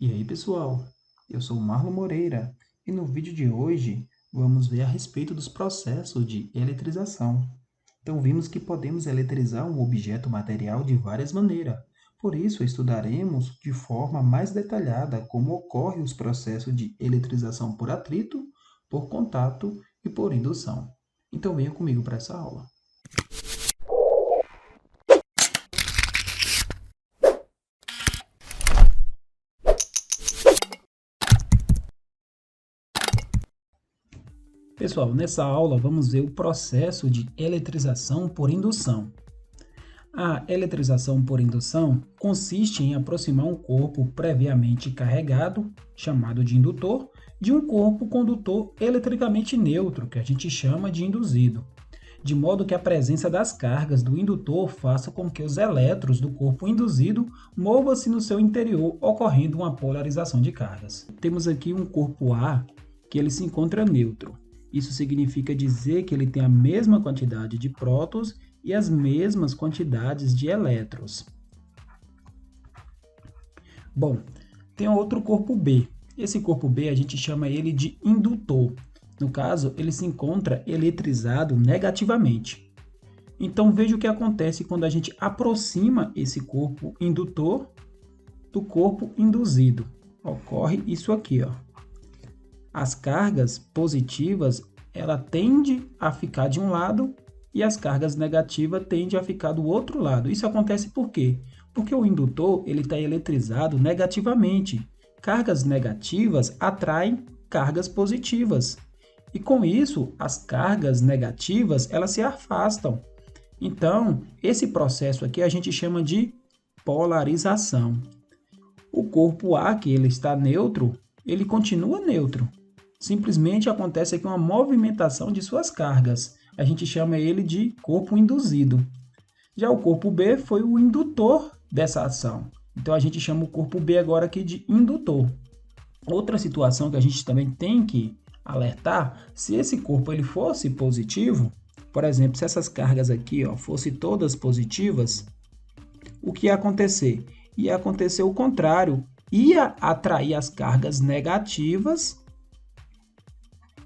E aí, pessoal? Eu sou Marlon Moreira e no vídeo de hoje vamos ver a respeito dos processos de eletrização. Então, vimos que podemos eletrizar um objeto material de várias maneiras. Por isso, estudaremos de forma mais detalhada como ocorrem os processos de eletrização por atrito, por contato e por indução. Então, venha comigo para essa aula. Pessoal, nessa aula vamos ver o processo de eletrização por indução. A eletrização por indução consiste em aproximar um corpo previamente carregado, chamado de indutor, de um corpo condutor eletricamente neutro, que a gente chama de induzido, de modo que a presença das cargas do indutor faça com que os elétrons do corpo induzido movam-se no seu interior, ocorrendo uma polarização de cargas. Temos aqui um corpo A, que ele se encontra neutro. Isso significa dizer que ele tem a mesma quantidade de prótons e as mesmas quantidades de elétrons. Bom, tem outro corpo B. Esse corpo B a gente chama ele de indutor. No caso, ele se encontra eletrizado negativamente. Então veja o que acontece quando a gente aproxima esse corpo indutor do corpo induzido. Ocorre isso aqui, ó. As cargas positivas, ela tende a ficar de um lado e as cargas negativas tendem a ficar do outro lado. Isso acontece por quê? Porque o indutor ele está eletrizado negativamente. Cargas negativas atraem cargas positivas. E com isso, as cargas negativas elas se afastam. Então, esse processo aqui a gente chama de polarização. O corpo A, que ele está neutro, ele continua neutro. Simplesmente acontece aqui uma movimentação de suas cargas. A gente chama ele de corpo induzido. Já o corpo B foi o indutor dessa ação. Então, a gente chama o corpo B agora aqui de indutor. Outra situação que a gente também tem que alertar, se esse corpo ele fosse positivo, por exemplo, se essas cargas aqui fossem todas positivas, o que ia acontecer? Ia acontecer o contrário. Ia atrair as cargas negativas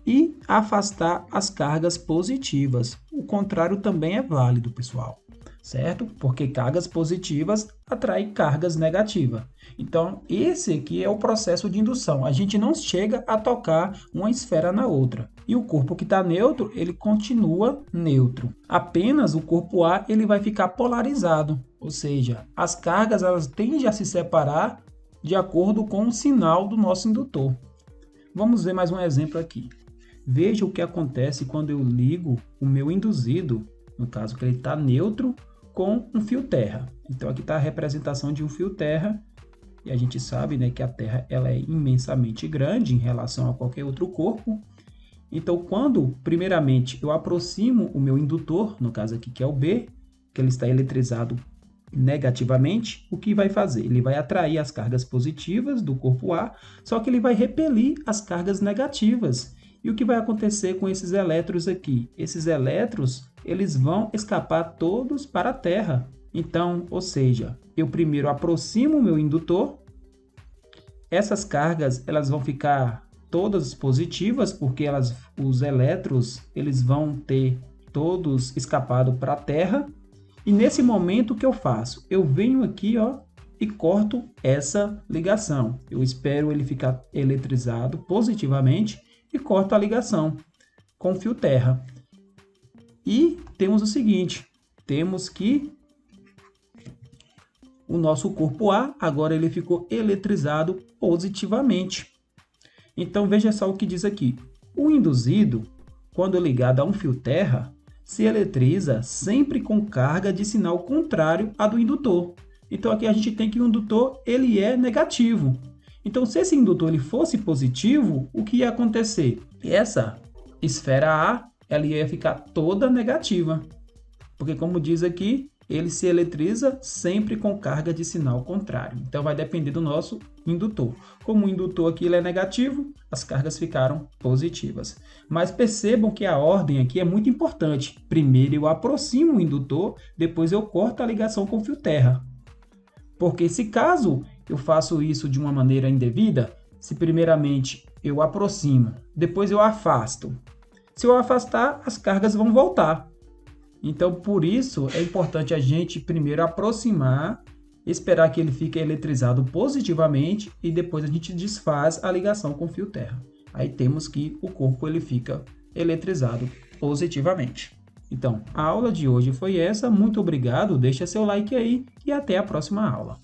e afastar as cargas positivas. O contrário também é válido, pessoal, certo? Porque cargas positivas atraem cargas negativas. Então, esse aqui é o processo de indução. A gente não chega a tocar uma esfera na outra. E o corpo que está neutro, ele continua neutro. Apenas o corpo A ele vai ficar polarizado. Ou seja, as cargas elas tendem a se separar de acordo com o sinal do nosso indutor. Vamos ver mais um exemplo aqui. Veja o que acontece quando eu ligo o meu induzido, no caso que ele está neutro, com um fio terra. Então aqui está a representação de um fio terra, e a gente sabe, né, que a Terra ela é imensamente grande em relação a qualquer outro corpo. Então quando, primeiramente, eu aproximo o meu indutor, no caso aqui que é o B, que ele está eletrizado negativamente, o que vai fazer? Ele vai atrair as cargas positivas do corpo A, só que ele vai repelir as cargas negativas. E o que vai acontecer com esses elétrons aqui? Esses elétrons, eles vão escapar todos para a Terra. Então, ou seja, eu primeiro aproximo o meu indutor, essas cargas elas vão ficar todas positivas, porque os elétrons eles vão ter todos escapado para a Terra. E nesse momento, o que eu faço? Eu venho aqui e corto essa ligação. Eu espero ele ficar eletrizado positivamente e corto a ligação com fio terra. E temos o seguinte, temos que o nosso corpo A, agora ele ficou eletrizado positivamente. Então veja só o que diz aqui. O induzido, quando ligado a um fio terra, se eletriza sempre com carga de sinal contrário à do indutor. Então aqui a gente tem que o indutor ele é negativo. Então, se esse indutor ele fosse positivo, o que ia acontecer? Essa esfera A ela ia ficar toda negativa, porque como diz aqui, ele se eletriza sempre com carga de sinal contrário. Então, vai depender do nosso indutor. Como o indutor aqui ele é negativo, as cargas ficaram positivas. Mas percebam que a ordem aqui é muito importante. Primeiro eu aproximo o indutor, depois eu corto a ligação com o fio terra. Porque se caso eu faço isso de uma maneira indevida? Se primeiramente eu aproximo, depois eu afasto. Se eu afastar, as cargas vão voltar. Então, por isso, é importante a gente primeiro aproximar, esperar que ele fique eletrizado positivamente e depois a gente desfaz a ligação com o fio terra. Aí temos que o corpo ele fica eletrizado positivamente. Então, a aula de hoje foi essa. Muito obrigado, deixa seu like aí e até a próxima aula.